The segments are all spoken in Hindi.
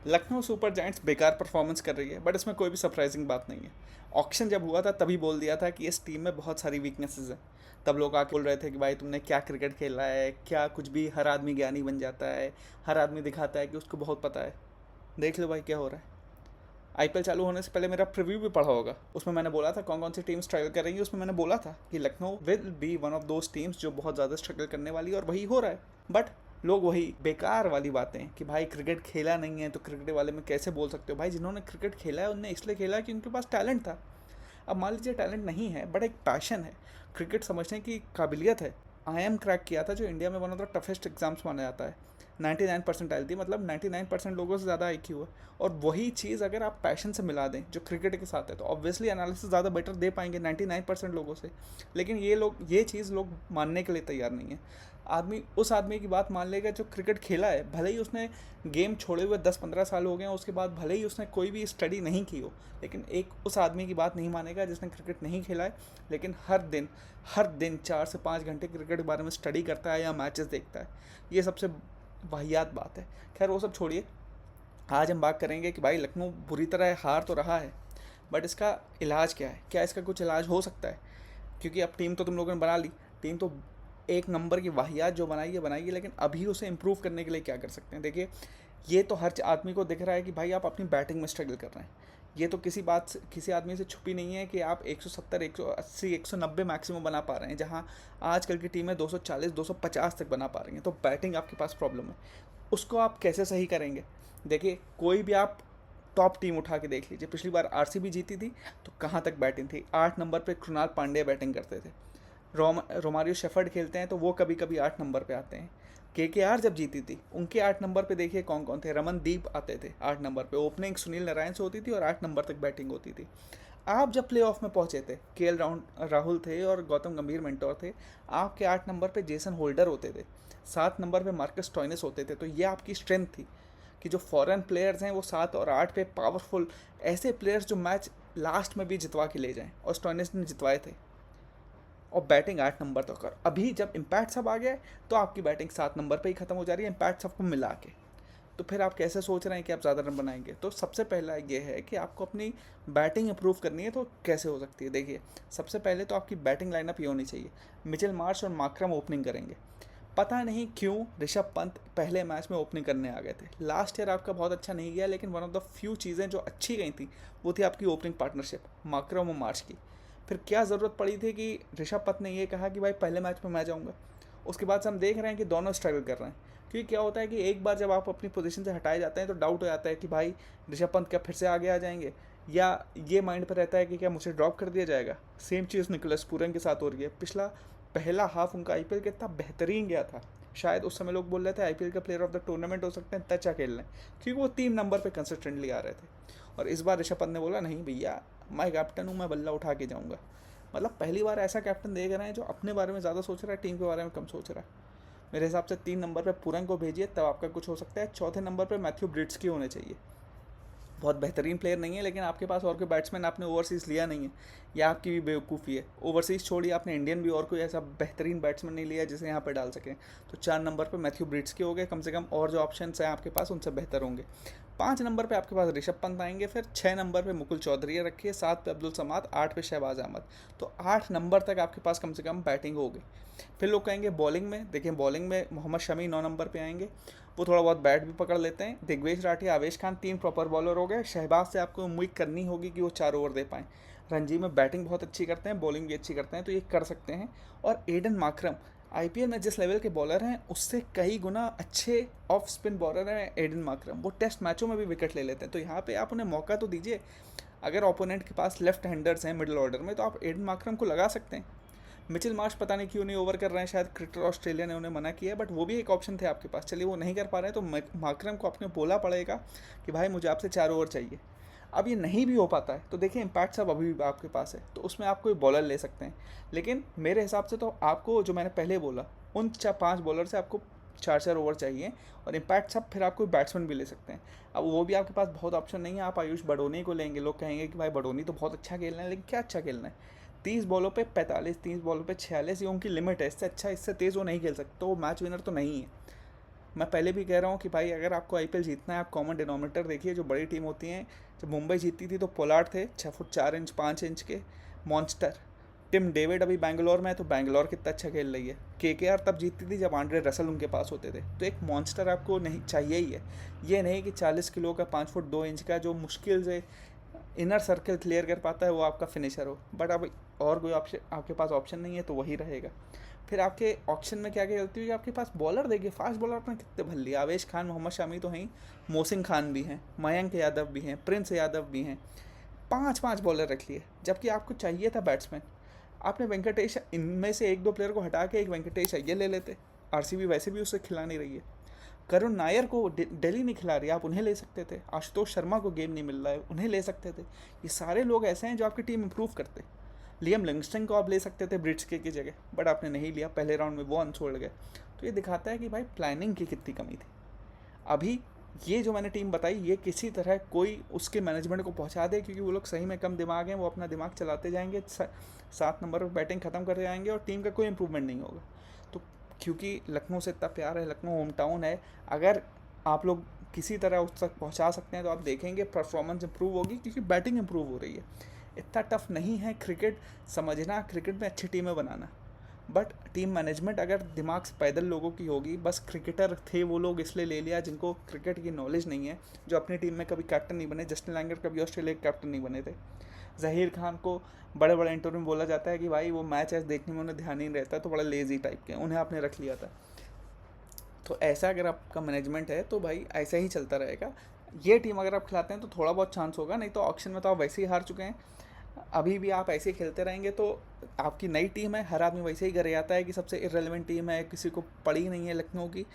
लखनऊ सुपर जायंट्स बेकार परफॉर्मेंस कर रही है, बट इसमें कोई भी सरप्राइजिंग बात नहीं है। ऑक्शन जब हुआ था तभी बोल दिया था कि इस टीम में बहुत सारी वीकनेसेस हैं। तब लोग आके बोल रहे थे कि भाई तुमने क्या क्रिकेट खेला है, क्या कुछ भी, हर आदमी ज्ञानी बन जाता है, हर आदमी दिखाता है कि उसको बहुत पता है। देख लो भाई क्या हो रहा है। आईपीएल चालू होने से पहले मेरा प्रीव्यू भी पढ़ा होगा, उसमें मैंने बोला था कौन कौन सी टीम स्ट्रगल कर रही है। उसमें मैंने बोला था कि Lucknow will be one of those teams जो बहुत ज़्यादा स्ट्रगल करने वाली है, और वही हो रहा है। बट लोग वही बेकार वाली बातें कि भाई क्रिकेट खेला नहीं है तो क्रिकेट वाले में कैसे बोल सकते हो। भाई जिन्होंने क्रिकेट खेला है उनने इसलिए खेला है कि उनके पास टैलेंट था। अब मान लीजिए टैलेंट नहीं है बट एक पैशन है, क्रिकेट समझने की काबिलियत है। आईएम क्रैक किया था जो इंडिया में one of the toughest exams माना जाता है। 99% थी, मतलब 99% लोगों से ज़्यादा IQ है। और वही चीज़ अगर आप पैशन से मिला दें जो क्रिकेट के साथ है तो ऑब्वियसली एनालिसिस ज़्यादा बेटर दे पाएंगे 99% लोगों से। लेकिन ये चीज़ लोग मानने के लिए तैयार नहीं है। उस आदमी की बात मान लेगा जो क्रिकेट खेला है, भले ही उसने गेम छोड़े हुए 10-15 साल हो गए हैं, उसके बाद भले ही उसने कोई भी स्टडी नहीं की हो, लेकिन एक उस आदमी की बात नहीं मानेगा जिसने क्रिकेट नहीं खेला है, लेकिन हर दिन 4 से 5 घंटे क्रिकेट के बारे में स्टडी करता है या मैचेस देखता है। ये सबसे वाहियात बात है। खैर वो सब छोड़िए, आज हम बात करेंगे कि भाई लखनऊ बुरी तरह हार तो रहा है, बट इसका इलाज क्या है, क्या इसका कुछ इलाज हो सकता है। क्योंकि अब टीम तो तुम लोगों ने बना ली, टीम तो एक नंबर की वाहियात जो बनाई है, लेकिन अभी उसे इम्प्रूव करने के लिए क्या कर सकते हैं। देखिए, ये तो हर आदमी को दिख रहा है कि भाई आप अपनी बैटिंग में स्ट्रगल कर रहे हैं। ये तो किसी आदमी से छुपी नहीं है कि आप 170, 180, 190 मैक्सिमम बना पा रहे हैं, जहां आजकल की टीमें 240, 250 तक बना पा रही हैं। तो बैटिंग आपके पास प्रॉब्लम है, उसको आप कैसे सही करेंगे। देखिए, कोई भी आप टॉप टीम उठा के देख लीजिए, पिछली बार आरसीबी जीती थी तो कहाँ तक बैटिंग थी। 8 नंबर पे कृणाल पांड्या बैटिंग करते थे। रोमारियो शेफर्ड खेलते हैं तो वो कभी कभी 8 नंबर पे आते हैं। KKR जब जीती थी उनके 8 नंबर पे देखिए कौन कौन थे। रमनदीप आते थे 8 नंबर पे, ओपनिंग सुनील नारायण से होती थी और 8 नंबर तक बैटिंग होती थी। आप जब प्ले ऑफ में पहुंचे थे, राहुल थे और गौतम गंभीर मेंटोर थे। आपके 8 नंबर पे जेसन होल्डर होते थे, 7 नंबर पे मार्कस टॉइनिस होते थे। तो ये आपकी स्ट्रेंथ थी कि जो फॉरेन प्लेयर्स हैं वो 7 और 8 पे पावरफुल, ऐसे प्लेयर्स जो मैच लास्ट में भी जितवा के ले जाएं, और स्टॉइनिस ने जितवाए थे। और बैटिंग 8 नंबर तक कर, अभी जब इम्पैक्ट सब आ गया है तो आपकी बैटिंग 7 नंबर पे ही खत्म हो जा रही है इम्पैक्ट सबको मिला के। तो फिर आप कैसे सोच रहे हैं कि आप ज़्यादा रन बनाएंगे। तो सबसे पहला ये है कि आपको अपनी बैटिंग इंप्रूव करनी है। तो कैसे हो सकती है, देखिए सबसे पहले तो आपकी बैटिंग लाइनअप ये होनी चाहिए, मिचेल मार्श और मार्करम ओपनिंग करेंगे। पता नहीं क्यों ऋषभ पंत पहले मैच में ओपनिंग करने आ गए थे। लास्ट ईयर आपका बहुत अच्छा नहीं गया, लेकिन वन ऑफ द फ्यू चीज़ें जो अच्छी गई थी वो थी आपकी ओपनिंग पार्टनरशिप मार्करम और मार्श की। फिर क्या ज़रूरत पड़ी थी कि ऋषभ पंत ने ये कहा कि भाई पहले मैच में मैं जाऊँगा। उसके बाद से हम देख रहे हैं कि दोनों स्ट्रगल कर रहे हैं। क्योंकि क्या होता है कि एक बार जब आप अपनी पोजीशन से हटाए जाते हैं तो डाउट हो जाता है कि भाई ऋषभ पंत क्या फिर से आगे आ जाएंगे, या ये माइंड पर रहता है कि क्या मुझे ड्रॉप कर दिया जाएगा। सेम चीज़ निकोलस पूरन के साथ हो रही है। पहला हाफ उनका आईपीएल कितना बेहतरीन गया था। शायद उस समय लोग बोल रहे थे आईपीएल का प्लेयर ऑफ द टूर्नामेंट हो सकते हैं, इतना अच्छा खेल रहे हैं, क्योंकि वो 3 नंबर पे कंसिस्टेंटली आ रहे थे। और इस बार ऋषभ पंत ने बोला नहीं भैया, मैं कैप्टन हूँ, मैं बल्ला उठा के जाऊँगा। मतलब पहली बार ऐसा कैप्टन देख रहे हैं जो अपने बारे में ज़्यादा सोच रहा है, टीम के बारे में कम सोच रहा है। मेरे हिसाब से 3 नंबर पे पूरन को भेजिए, तब आपका कुछ हो सकता है। चौथे नंबर पे मैथ्यू ब्रिट्स की होने चाहिए। बहुत बेहतरीन प्लेयर नहीं है, लेकिन आपके पास और कोई बैट्समैन आपने ओवरसीज़ लिया नहीं है, या आपकी भी बेवकूफ़ी है। ओवरसीज़ छोड़िए, आपने इंडियन भी और कोई ऐसा बेहतरीन बैट्समैन नहीं लिया जिसे यहाँ पे डाल सकें। तो 4 नंबर पे मैथ्यू ब्रिट्स के हो गए कम से कम, और जो ऑप्शन हैं आपके पास उनसे बेहतर होंगे। 5 नंबर पे आपके पास ऋषभ पंत आएंगे, फिर 6 नंबर पे मुकुल चौधरी रखिए, 7 पे अब्दुल समाद, 8 पे शहबाज अहमद। तो 8 नंबर तक आपके पास कम से कम बैटिंग हो गई। फिर लोग कहेंगे बॉलिंग में, देखिए बॉलिंग में मोहम्मद शमी 9 नंबर पे आएंगे। वो थोड़ा बहुत बैट भी पकड़ लेते हैं। दिग्वेश राठी, आवेश खान, 3 प्रॉपर बॉलर हो गए। शहबाज से आपको उम्मीद करनी होगी कि वो 4 ओवर दे पाएँ। रणजी में बैटिंग बहुत अच्छी करते हैं, बॉलिंग भी अच्छी करते हैं, तो ये कर सकते हैं। और एडन मार्करम आईपीएल में जिस लेवल के बॉलर हैं उससे कई गुना अच्छे ऑफ स्पिन बॉलर हैं एडन मार्करम। वो टेस्ट मैचों में भी विकेट ले लेते हैं, तो यहाँ पे आप उन्हें मौका तो दीजिए। अगर ओपोनेंट के पास लेफ्ट हैंडर्स हैं मिडिल ऑर्डर में तो आप एडन मार्करम को लगा सकते हैं। मिचेल मार्श पता नहीं क्यों नहीं ओवर कर रहे हैं, शायद क्रिकेटर ऑस्ट्रेलिया ने उन्हें मना किया है, बट वो भी एक ऑप्शन थे आपके पास। चलिए वो नहीं कर पा रहे हैं तो मार्करम को आपने बोला पड़ेगा कि भाई मुझे आपसे 4 ओवर चाहिए। अब ये नहीं भी हो पाता है तो देखिए इम्पैक्ट सब अभी भी आपके पास है, तो उसमें आप कोई बॉलर ले सकते हैं। लेकिन मेरे हिसाब से तो आपको, जो मैंने पहले बोला, उन 5 बॉलर से आपको 4-4 ओवर चाहिए। और इम्पैक्ट सब फिर आप कोई बैट्समैन भी ले सकते हैं। अब वो भी आपके पास बहुत ऑप्शन नहीं है। आप आयुष बडोनी को लेंगे, लोग कहेंगे कि भाई बडोनी तो बहुत अच्छा खेलना है, लेकिन क्या अच्छा खेलना है। 30 बॉलों पे 45, 30 बॉलों पे 46, ये उनकी लिमिट है। इससे अच्छा, इससे तेज़ वो नहीं खेल सकते, तो वो मैच विनर तो नहीं है। मैं पहले भी कह रहा हूँ कि भाई अगर आपको आईपीएल जीतना है, आप कॉमन डिनोमिनेटर देखिए। जो बड़ी टीम होती हैं, जब मुंबई जीतती थी तो पोलार्ड थे 6 फुट 4 इंच 5 इंच के मॉन्स्टर। टिम डेविड अभी बैंगलोर में है तो बैंगलोर कितना अच्छा खेल रही है। केकेआर तब जीतती थी जब आंड्रे रसल उनके पास होते थे। तो एक मॉन्स्टर आपको नहीं चाहिए ही है। ये नहीं कि 40 किलो का 5 फुट 2 इंच का जो मुश्किल से इनर सर्कल क्लियर कर पाता है वो आपका फिनिशर हो। बट अब और कोई ऑप्शन आपके पास ऑप्शन नहीं है तो वही रहेगा। फिर आपके ऑप्शन में क्या क्या गलती हुई, आपके पास बॉलर देखिए, फास्ट बॉलर आपने कितने भर लिए। आवेश खान, मोहम्मद शमी तो हैं ही, मोहसिन खान भी हैं, मयंक यादव भी हैं, प्रिंस यादव भी हैं। 5 5 बॉलर रख लिए, जबकि आपको चाहिए था बैट्समैन। आपने वेंकटेश, इनमें से 1 2 प्लेयर को हटा के एक वेंकटेश अय्यर ले लेते। आरसीबी वैसे भी उससे खिला नहीं रही है। करुण नायर को दिल्ली नहीं खिला रही, आप उन्हें ले सकते थे। आशुतोष शर्मा को गेम नहीं मिल रहा है, उन्हें ले सकते थे। ये सारे लोग ऐसे हैं जो आपकी टीम इंप्रूव करते। लियम लिंगस्टन को आप ले सकते थे ब्रिट्स के की जगह, बट आपने नहीं लिया। पहले राउंड में वो अनछोड़ गए। तो ये दिखाता है कि भाई प्लानिंग की कितनी कमी थी। अभी ये जो मैंने टीम बताई, ये किसी तरह कोई उसके मैनेजमेंट को पहुंचा दे, क्योंकि वो लोग सही में कम दिमाग हैं। वो अपना दिमाग चलाते जाएंगे, 7 नंबर पर बैटिंग ख़त्म कर जाएंगे और टीम का कोई इंप्रूवमेंट नहीं होगा। तो क्योंकि लखनऊ से इतना प्यार है, लखनऊ होम टाउन है, अगर आप लोग किसी तरह उस तक पहुंचा सकते हैं तो आप देखेंगे परफॉर्मेंस इंप्रूव होगी, क्योंकि बैटिंग इंप्रूव हो रही है। इतना टफ नहीं है क्रिकेट समझना, क्रिकेट में अच्छी टीमें बनाना। बट टीम मैनेजमेंट अगर दिमाग से पैदल लोगों की होगी, बस क्रिकेटर थे वो लोग इसलिए ले लिया जिनको क्रिकेट की नॉलेज नहीं है, जो अपनी टीम में कभी कैप्टन नहीं बने। जस्टिन लैंगर कभी ऑस्ट्रेलिया के कैप्टन नहीं बने थे। जहीर खान को बड़े बड़े इंटरव्यू में बोला जाता है कि भाई वो मैच ऐसे देखने में उन्हें ध्यान ही नहीं रहता, तो बड़ा लेजी टाइप के, उन्हें आपने रख लिया था। तो ऐसा अगर आपका मैनेजमेंट है तो भाई ऐसा ही चलता रहेगा। ये टीम अगर आप खिलाते हैं तो थोड़ा बहुत चांस होगा, नहीं तो ऑक्शन में तो आप वैसे ही हार चुके हैं। अभी भी आप ऐसे ही खेलते रहेंगे तो आपकी नई टीम है, हर आदमी वैसे ही करे आता है कि सबसे इररेलेवेंट टीम है, किसी को पड़ी नहीं है लखनऊ की।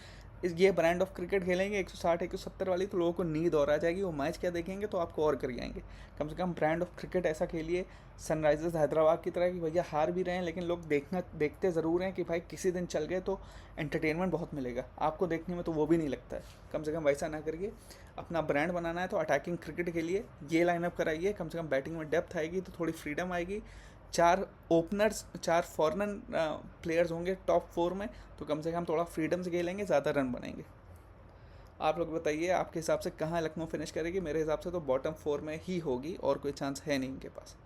ये ब्रांड ऑफ क्रिकेट खेलेंगे 160 170 वाली, तो लोगों को नींद और आ जाएगी। वो मैच क्या देखेंगे तो आपको और कर जाएंगे। कम से कम ब्रांड ऑफ क्रिकेट ऐसा खेलिए सनराइजर्स हैदराबाद की तरह, कि भैया हार भी रहे हैं लेकिन लोग देखते ज़रूर हैं, कि भाई किसी दिन चल गए तो एंटरटेनमेंट बहुत मिलेगा आपको देखने में, तो वो भी नहीं लगता है। कम से कम वैसा ना करिए। अपना ब्रांड बनाना है तो अटैकिंग क्रिकेट के लिए ये लाइनअप कराइए। कम से कम बैटिंग में डेप्थ आएगी तो थोड़ी फ्रीडम आएगी। 4 ओपनर्स, 4 फॉरेन प्लेयर्स होंगे टॉप 4 में, तो कम से कम थोड़ा फ्रीडम से खेलेंगे, ज़्यादा रन बनेंगे। आप लोग बताइए आपके हिसाब से कहाँ लखनऊ फिनिश करेगी। मेरे हिसाब से तो बॉटम 4 में ही होगी, और कोई चांस है नहीं इनके पास।